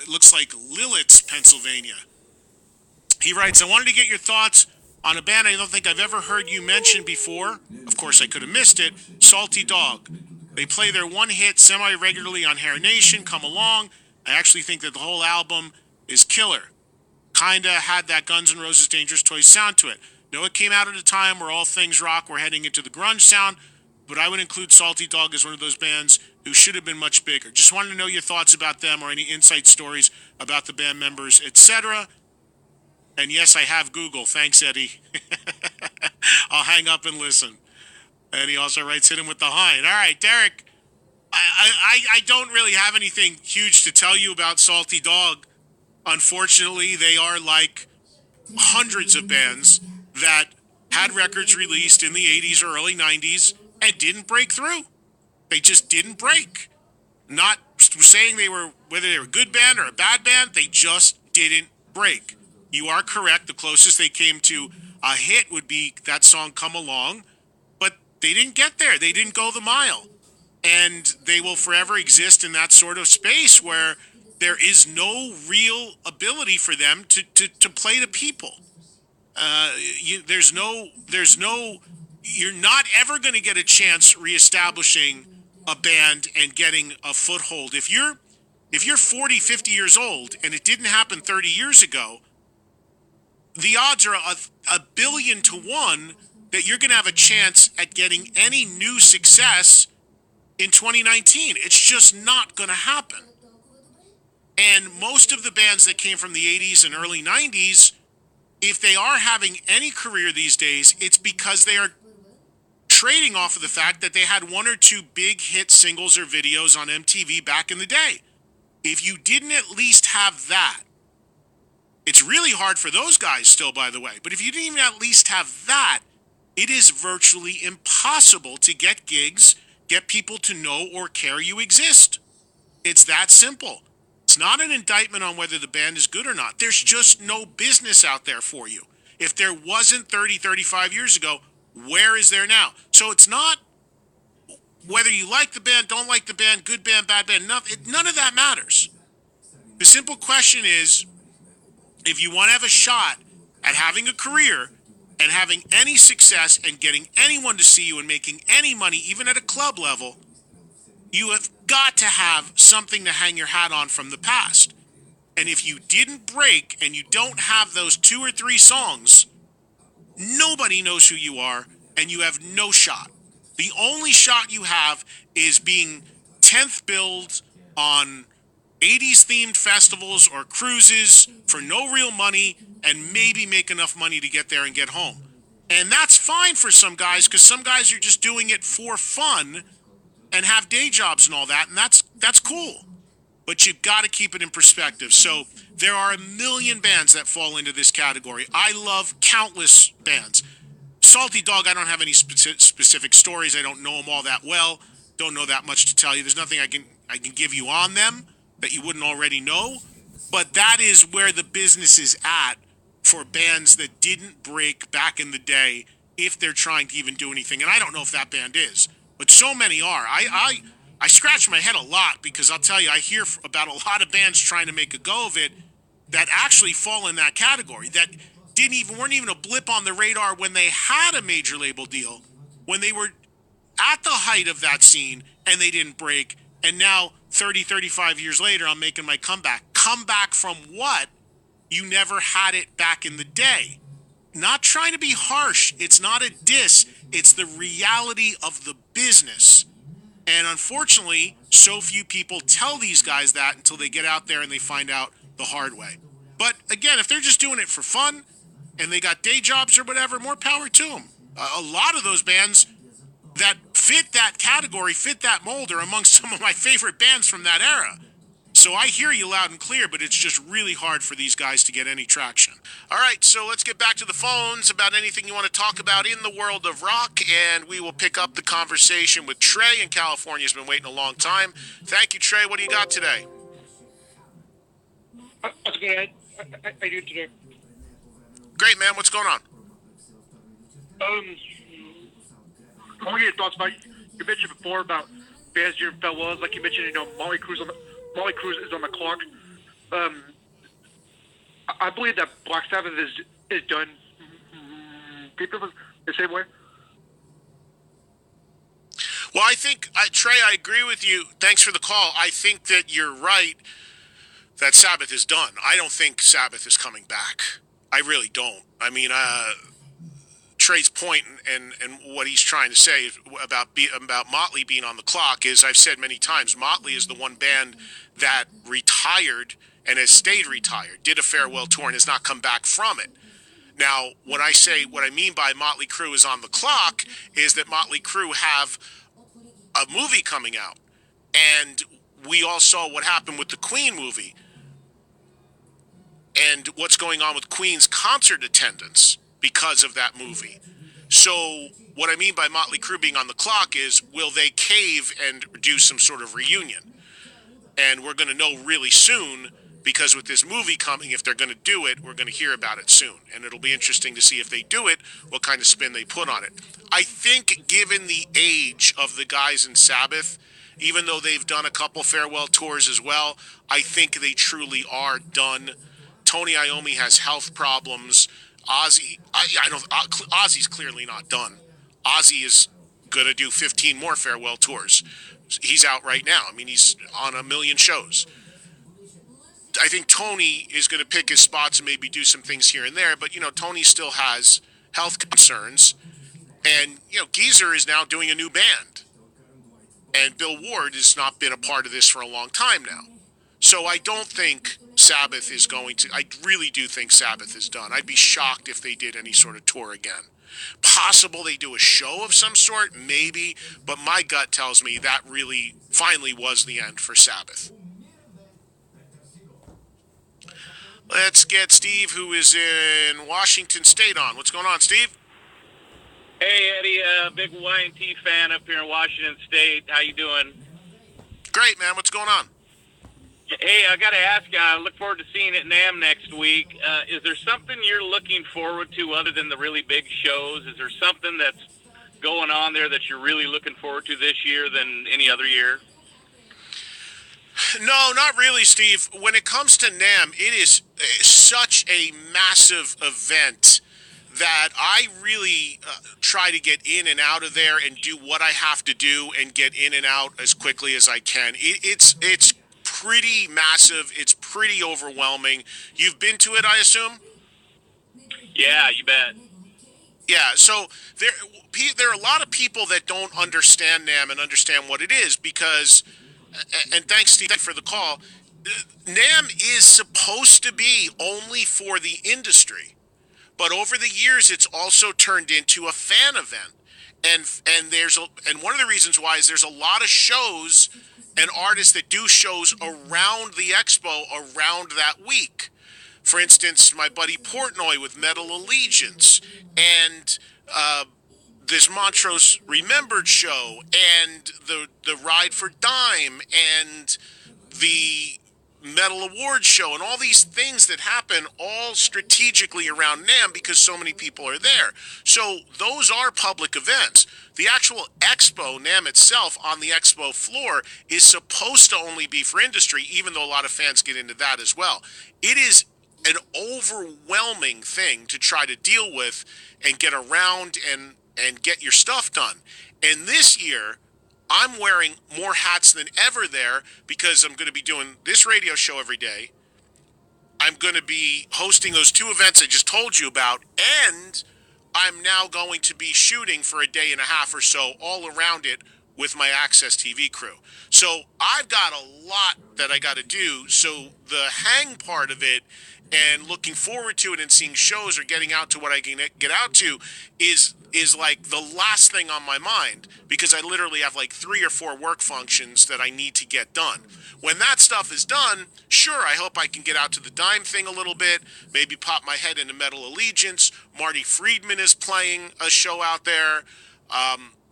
it looks like Lilletz, Pennsylvania. He writes, I wanted to get your thoughts on a band I don't think I've ever heard you mention before. Of course, I could have missed it. Salty Dog. They play their one hit semi-regularly on Hair Nation, Come Along. I actually think that the whole album is killer. Kinda had that Guns N' Roses Dangerous Toys sound to it. No, it came out at a time where all things rock were heading into the grunge sound, but I would include Salty Dog as one of those bands who should have been much bigger. Just wanted to know your thoughts about them or any inside stories about the band members, etc. And yes, I have Google. Thanks, Eddie. I'll hang up and listen. And he also writes, hit him with the hind. All right, Derek, I don't really have anything huge to tell you about Salty Dog. Unfortunately, they are like hundreds of bands that had records released in the 80s or early 90s and didn't break through. They just didn't break. Not saying whether they were a good band or a bad band, they just didn't break. You are correct. The closest they came to a hit would be that song Come Along, but they didn't get there. They didn't go the mile. And they will forever exist in that sort of space where there is no real ability for them to play to people. You're not ever going to get a chance reestablishing a band and getting a foothold. If you're 40, 50 years old and it didn't happen 30 years ago, the odds are a billion to one that you're going to have a chance at getting any new success in 2019. It's just not going to happen. And most of the bands that came from the 80s and early 90s, if they are having any career these days, it's because they are trading off of the fact that they had one or two big hit singles or videos on MTV back in the day. If you didn't at least have that, it's really hard for those guys still, by the way, but if you didn't even at least have that, it is virtually impossible to get gigs, get people to know or care you exist. It's that simple. It's not an indictment on whether the band is good or not. There's just no business out there for you. If there wasn't 30, 35 years ago, where is there now? So it's not whether you like the band, don't like the band, good band, bad band, none of that matters. The simple question is, if you want to have a shot at having a career and having any success and getting anyone to see you and making any money, even at a club level, you have got to have something to hang your hat on from the past. And if you didn't break and you don't have those 2 or 3 songs, nobody knows who you are and you have no shot. The only shot you have is being 10th billed on 80s themed festivals or cruises for no real money and maybe make enough money to get there and get home. And that's fine for some guys because some guys are just doing it for fun and have day jobs and all that, and that's cool. But you've got to keep it in perspective. So there are a million bands that fall into this category. I love countless bands. Salty Dog, I don't have any specific stories. I don't know them all that well. Don't know that much to tell you. There's nothing I can give you on them that you wouldn't already know. But that is where the business is at for bands that didn't break back in the day if they're trying to even do anything. And I don't know if that band is. But so many are. I scratch my head a lot because I'll tell you, I hear about a lot of bands trying to make a go of it that actually fall in that category, that weren't even a blip on the radar when they had a major label deal, when they were at the height of that scene and they didn't break. And now 30, 35 years later, I'm making my comeback. Comeback from what? You never had it back in the day. Not trying to be harsh. It's not a diss. It's the reality of the business. And unfortunately, so few people tell these guys that until they get out there and they find out the hard way. But again, if they're just doing it for fun and they got day jobs or whatever, more power to them. A lot of those bands that fit that category, fit that mold, are amongst some of my favorite bands from that era. So I hear you loud and clear, but it's just really hard for these guys to get any traction. All right, so let's get back to the phones about anything you want to talk about in the world of rock, and we will pick up the conversation with Trey in California. He's been waiting a long time. Thank you, Trey. What do you got today? That's good. I do today. Great, man. What's going on? I want to get your thoughts about, you mentioned before about bands you're in farewells, like you mentioned, Molly Cruz is on the clock. Um, I believe that Black Sabbath is done. People the same way. Well, I think, Trey, I agree with you. Thanks for the call. I think that you're right that Sabbath is done. I don't think Sabbath is coming back. I really don't. I mean, Trey's point and what he's trying to say about Motley being on the clock is, I've said many times, Motley is the one band that retired and has stayed retired, did a farewell tour and has not come back from it. Now, when I say what I mean by Motley Crue is on the clock is that Motley Crue have a movie coming out, and we all saw what happened with the Queen movie and what's going on with Queen's concert attendance because of that movie. So what I mean by Motley Crue being on the clock is, will they cave and do some sort of reunion? And we're going to know really soon, because with this movie coming, if they're going to do it, we're going to hear about it soon. And it'll be interesting to see if they do it, what kind of spin they put on it. I think given the age of the guys in Sabbath, even though they've done a couple farewell tours as well, I think they truly are done. Tony Iommi has health problems. Ozzy, I don't. Ozzy's clearly not done. Ozzy is going to do 15 more farewell tours. He's out right now. I mean, he's on a million shows. I think Tony is going to pick his spots and maybe do some things here and there. But, Tony still has health concerns. And, Geezer is now doing a new band. And Bill Ward has not been a part of this for a long time now. So I don't think Sabbath is going to. I really do think Sabbath is done. I'd be shocked if they did any sort of tour again. Possible they do a show of some sort, maybe. But my gut tells me that really finally was the end for Sabbath. Let's get Steve, who is in Washington State, on. What's going on, Steve? Hey, Eddie, big Y&T fan up here in Washington State. How you doing? Great, man. What's going on? Hey, I got to ask you, I look forward to seeing it in NAMM next week. Is there something you're looking forward to other than the really big shows? Is there something that's going on there that you're really looking forward to this year than any other year? No, not really, Steve. When it comes to NAMM, it is such a massive event that I really try to get in and out of there and do what I have to do and get in and out as quickly as I can. It's pretty massive. It's pretty overwhelming. You've been to it, I assume? Yeah, you bet. Yeah, so there are a lot of people that don't understand NAMM and understand what it is because, and thanks, Steve, for the call, NAMM is supposed to be only for the industry. But over the years, it's also turned into a fan event, and one of the reasons why is there's a lot of shows and artists that do shows around the expo around that week. For instance, my buddy Portnoy with Metal Allegiance, and this Montrose Remembered show, and the Ride for Dime, and the Metal Awards show, and all these things that happen all strategically around NAMM because so many people are there. So those are public events. The actual expo, NAMM itself, on the expo floor is supposed to only be for industry, even though a lot of fans get into that as well. It is an overwhelming thing to try to deal with and get around and get your stuff done. And this year, I'm wearing more hats than ever there because I'm going to be doing this radio show every day. I'm going to be hosting those two events I just told you about, and I'm now going to be shooting for a day and a half or so all around it with my Access TV crew. So I've got a lot that I got to do. So the hang part of it and looking forward to it and seeing shows or getting out to what I can get out to is like the last thing on my mind because I literally have like 3 or 4 work functions that I need to get done. When that stuff is done, sure, I hope I can get out to the Dime thing a little bit, maybe pop my head into Metal Allegiance. Marty Friedman is playing a show out there.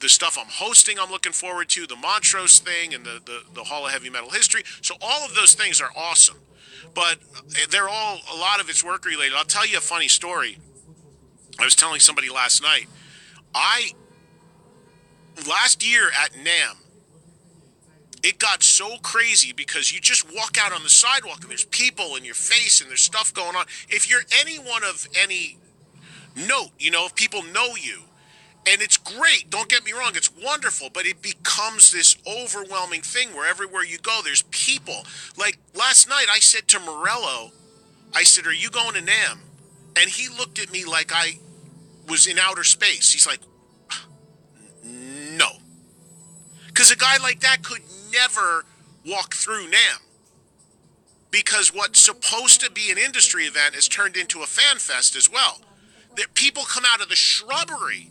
The stuff I'm hosting I'm looking forward to, the Montrose thing and the Hall of Heavy Metal History. So all of those things are awesome. But they're all, a lot of it's work related. I'll tell you a funny story. I was telling somebody last night. Last year at NAMM, it got so crazy because you just walk out on the sidewalk and there's people in your face and there's stuff going on. If you're anyone of any note, if people know you, and it's great, don't get me wrong, it's wonderful, but it becomes this overwhelming thing where everywhere you go, there's people. Like last night, I said to Morello, I said, "Are you going to NAMM?" And he looked at me like I was in outer space. He's like, "No." Because a guy like that could never walk through NAMM. Because what's supposed to be an industry event has turned into a fan fest as well. People come out of the shrubbery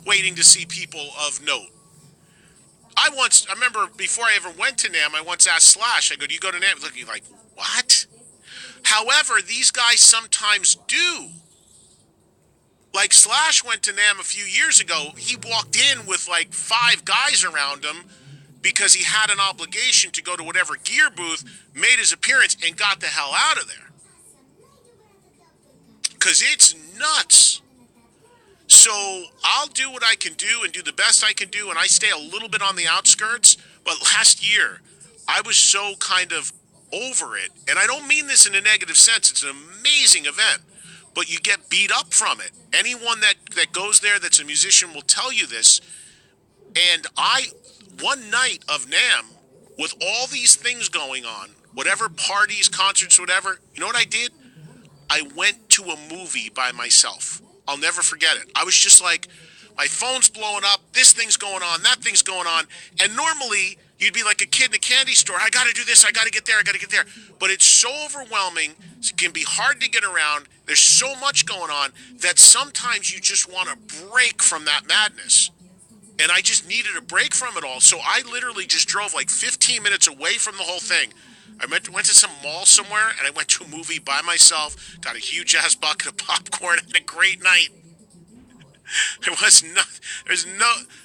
waiting to see people of note. I remember before I ever went to NAMM, I once asked Slash, I go, "Do you go to NAMM?" Looking like, "What?" However, these guys sometimes do. Like Slash went to NAMM a few years ago. He walked in with like 5 guys around him because he had an obligation to go to whatever gear booth, made his appearance, and got the hell out of there. Because it's nuts. So I'll do what I can do and do the best I can do, and I stay a little bit on the outskirts. But last year, I was so kind of over it. And I don't mean this in a negative sense. It's an amazing event. But you get beat up from it. Anyone that goes there that's a musician will tell you this. And one night of NAMM, with all these things going on, whatever parties, concerts, whatever, you know what I did? I went to a movie by myself. I'll never forget it. I was just like, my phone's blowing up, this thing's going on, that thing's going on. And normally, you'd be like a kid in a candy store. I got to do this, I got to get there, I got to get there. But it's so overwhelming, it can be hard to get around. There's so much going on that sometimes you just want to break from that madness. And I just needed a break from it all. So I literally just drove like 15 minutes away from the whole thing. I went to some mall somewhere, and I went to a movie by myself, got a huge-ass bucket of popcorn, and had a great night.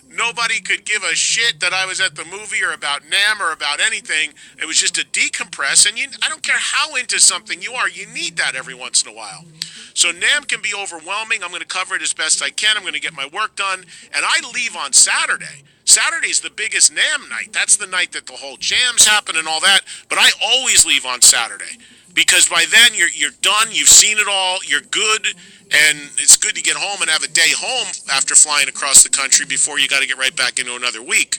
Nobody could give a shit that I was at the movie or about NAMM or about anything. It was just a decompress, and I don't care how into something you are, you need that every once in a while. So NAMM can be overwhelming. I'm going to cover it as best I can. I'm going to get my work done, and I leave on Saturday. Saturday's the biggest NAMM night. That's the night that the whole jams happen and all that, but I always leave on Saturday. Because by then you're done, you've seen it all, you're good, and it's good to get home and have a day home after flying across the country before you got to get right back into another week.